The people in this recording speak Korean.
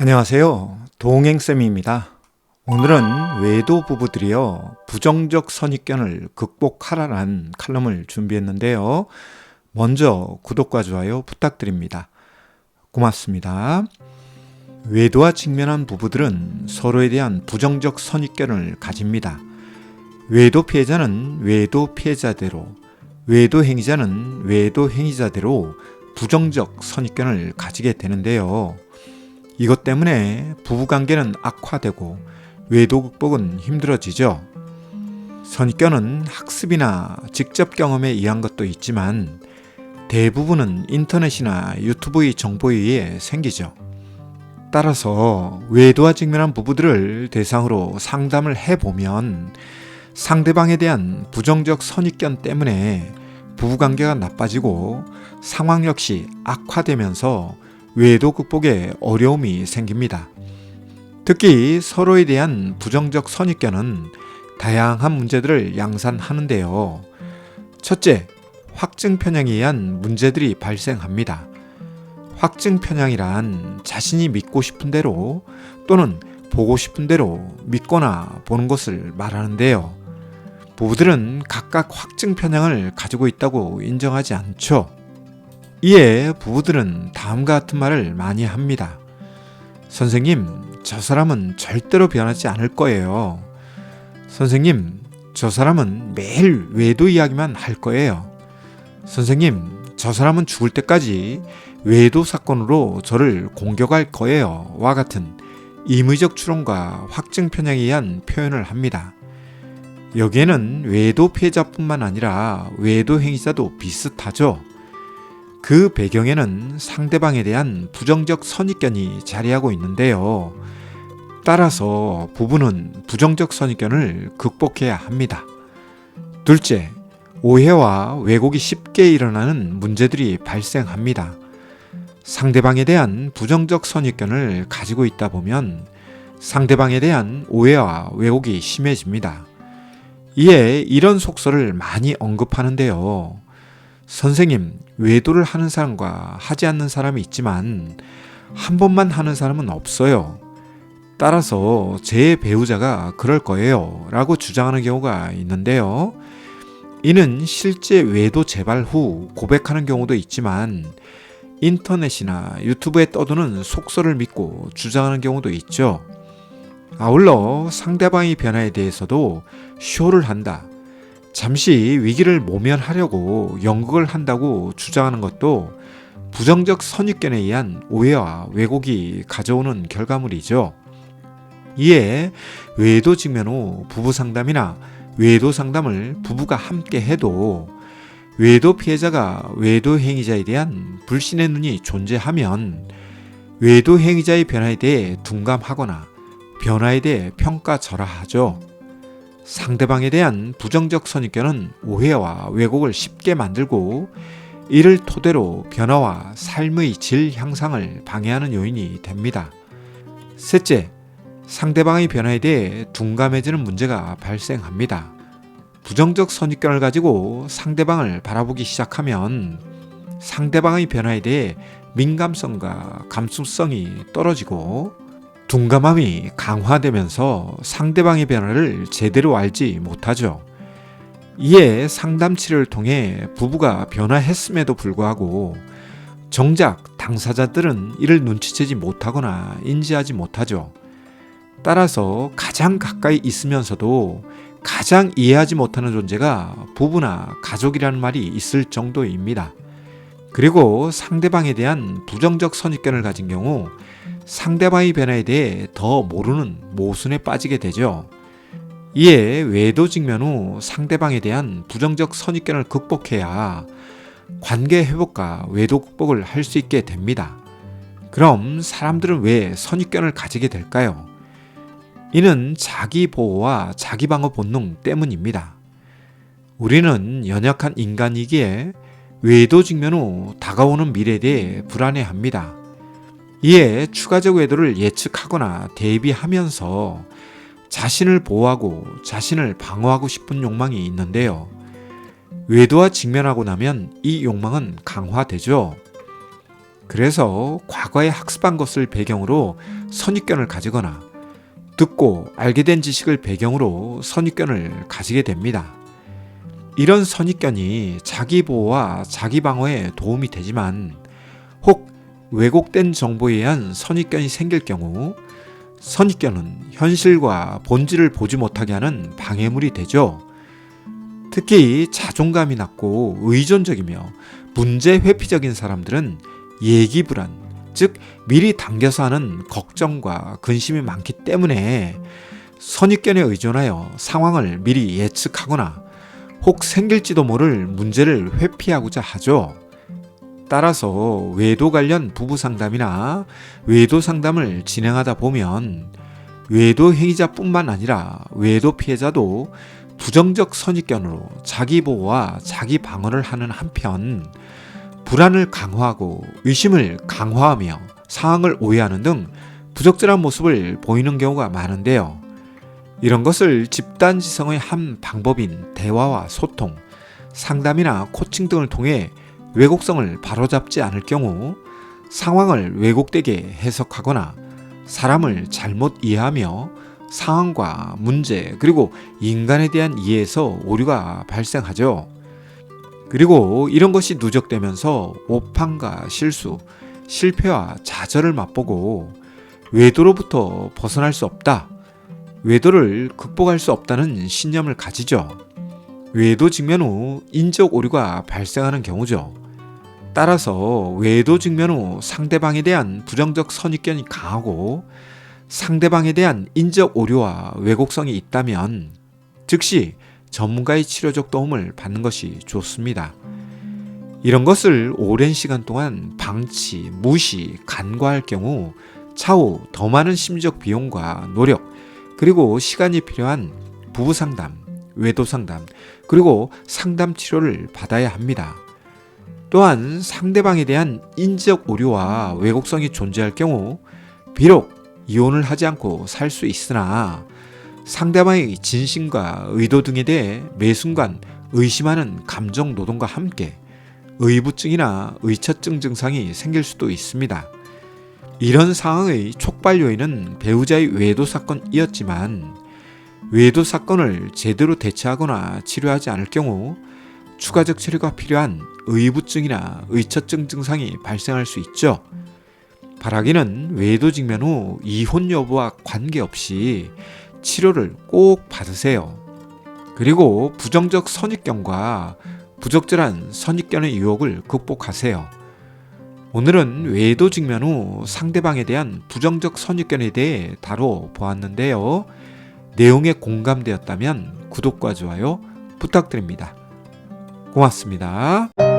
안녕하세요. 동행쌤입니다. 오늘은 외도 부부들이여 부정적 선입견을 극복하라는 칼럼을 준비했는데요. 먼저 구독과 좋아요 부탁드립니다. 고맙습니다. 외도와 직면한 부부들은 서로에 대한 부정적 선입견을 가집니다. 외도 피해자는 외도 피해자대로, 외도 행위자는 외도 행위자대로 부정적 선입견을 가지게 되는데요. 이것 때문에 부부관계는 악화되고 외도 극복은 힘들어지죠. 선입견은 학습이나 직접 경험에 의한 것도 있지만 대부분은 인터넷이나 유튜브의 정보에 의해 생기죠. 따라서 외도와 직면한 부부들을 대상으로 상담을 해보면 상대방에 대한 부정적 선입견 때문에 부부관계가 나빠지고 상황 역시 악화되면서 외도 극복에 어려움이 생깁니다. 특히 서로에 대한 부정적 선입견은 다양한 문제들을 양산하는데요. 첫째, 확증 편향에 의한 문제들이 발생합니다. 확증 편향이란 자신이 믿고 싶은 대로 또는 보고 싶은 대로 믿거나 보는 것을 말하는데요. 부부들은 각각 확증 편향을 가지고 있다고 인정하지 않죠. 이에 부부들은 다음과 같은 말을 많이 합니다. 선생님, 저 사람은 절대로 변하지 않을 거예요. 선생님, 저 사람은 매일 외도 이야기만 할 거예요. 선생님, 저 사람은 죽을 때까지 외도 사건으로 저를 공격할 거예요. 와 같은 임의적 추론과 확증 편향에 의한 표현을 합니다. 여기에는 외도 피해자뿐만 아니라 외도 행위자도 비슷하죠. 그 배경에는 상대방에 대한 부정적 선입견이 자리하고 있는데요. 따라서 부부는 부정적 선입견을 극복해야 합니다. 둘째, 오해와 왜곡이 쉽게 일어나는 문제들이 발생합니다. 상대방에 대한 부정적 선입견을 가지고 있다 보면 상대방에 대한 오해와 왜곡이 심해집니다. 이에 이런 속설을 많이 언급하는데요. 선생님, 외도를 하는 사람과 하지 않는 사람이 있지만 한 번만 하는 사람은 없어요. 따라서 제 배우자가 그럴 거예요 라고 주장하는 경우가 있는데요. 이는 실제 외도 재발 후 고백하는 경우도 있지만 인터넷이나 유튜브에 떠도는 속설을 믿고 주장하는 경우도 있죠. 아울러 상대방의 변화에 대해서도 쇼를 한다, 잠시 위기를 모면하려고 연극을 한다고 주장하는 것도 부정적 선입견에 의한 오해와 왜곡이 가져오는 결과물이죠. 이에 외도 직면 후 부부 상담이나 외도 상담을 부부가 함께 해도 외도 피해자가 외도 행위자에 대한 불신의 눈이 존재하면 외도 행위자의 변화에 대해 둔감하거나 변화에 대해 평가절하하죠. 상대방에 대한 부정적 선입견은 오해와 왜곡을 쉽게 만들고 이를 토대로 변화와 삶의 질 향상을 방해하는 요인이 됩니다. 셋째, 상대방의 변화에 대해 둔감해지는 문제가 발생합니다. 부정적 선입견을 가지고 상대방을 바라보기 시작하면 상대방의 변화에 대해 민감성과 감수성이 떨어지고 둔감함이 강화되면서 상대방의 변화를 제대로 알지 못하죠. 이에 상담 치료를 통해 부부가 변화했음에도 불구하고 정작 당사자들은 이를 눈치채지 못하거나 인지하지 못하죠. 따라서 가장 가까이 있으면서도 가장 이해하지 못하는 존재가 부부나 가족이라는 말이 있을 정도입니다. 그리고 상대방에 대한 부정적 선입견을 가진 경우 상대방의 변화에 대해 더 모르는 모순에 빠지게 되죠. 이에 외도 직면 후 상대방에 대한 부정적 선입견을 극복해야 관계 회복과 외도 극복을 할 수 있게 됩니다. 그럼 사람들은 왜 선입견을 가지게 될까요? 이는 자기 보호와 자기 방어 본능 때문입니다. 우리는 연약한 인간이기에 외도 직면 후 다가오는 미래에 대해 불안해합니다. 이에 추가적 외도를 예측하거나 대비하면서 자신을 보호하고 자신을 방어하고 싶은 욕망이 있는데요. 외도와 직면하고 나면 이 욕망은 강화되죠. 그래서 과거에 학습한 것을 배경으로 선입견을 가지거나 듣고 알게 된 지식을 배경으로 선입견을 가지게 됩니다. 이런 선입견이 자기 보호와 자기 방어에 도움이 되지만 혹 왜곡된 정보에 의한 선입견이 생길 경우 선입견은 현실과 본질을 보지 못하게 하는 방해물이 되죠. 특히 자존감이 낮고 의존적이며 문제 회피적인 사람들은 예기불안, 즉 미리 당겨서 하는 걱정과 근심이 많기 때문에 선입견에 의존하여 상황을 미리 예측하거나 혹 생길지도 모를 문제를 회피하고자 하죠. 따라서 외도 관련 부부 상담이나 외도 상담을 진행하다 보면 외도 행위자뿐만 아니라 외도 피해자도 부정적 선입견으로 자기 보호와 자기 방어를 하는 한편 불안을 강화하고 의심을 강화하며 상황을 오해하는 등 부적절한 모습을 보이는 경우가 많은데요. 이런 것을 집단지성의 한 방법인 대화와 소통, 상담이나 코칭 등을 통해 왜곡성을 바로잡지 않을 경우 상황을 왜곡되게 해석하거나 사람을 잘못 이해하며 상황과 문제 그리고 인간에 대한 이해에서 오류가 발생하죠. 그리고 이런 것이 누적되면서 오판과 실수, 실패와 좌절을 맛보고 외도로부터 벗어날 수 없다, 외도를 극복할 수 없다는 신념을 가지죠. 외도 직면 후 인적 오류가 발생하는 경우죠. 따라서 외도 직면 후 상대방에 대한 부정적 선입견이 강하고 상대방에 대한 인적 오류와 왜곡성이 있다면 즉시 전문가의 치료적 도움을 받는 것이 좋습니다. 이런 것을 오랜 시간 동안 방치, 무시, 간과할 경우 차후 더 많은 심리적 비용과 노력 그리고 시간이 필요한 부부 상담, 외도 상담 그리고 상담 치료를 받아야 합니다. 또한 상대방에 대한 인지적 오류와 왜곡성이 존재할 경우 비록 이혼을 하지 않고 살 수 있으나 상대방의 진심과 의도 등에 대해 매 순간 의심하는 감정 노동과 함께 의부증이나 의처증 증상이 생길 수도 있습니다. 이런 상황의 촉발 요인은 배우자의 외도 사건이었지만 외도 사건을 제대로 대처하거나 치료하지 않을 경우 추가적 치료가 필요한 의부증이나 의처증 증상이 발생할 수 있죠. 바라기는 외도 직면 후 이혼 여부와 관계없이 치료를 꼭 받으세요. 그리고 부정적 선입견과 부적절한 선입견의 유혹을 극복하세요. 오늘은 외도 직면 후 상대방에 대한 부정적 선입견에 대해 다뤄보았는데요. 내용에 공감되었다면 구독과 좋아요 부탁드립니다. 고맙습니다.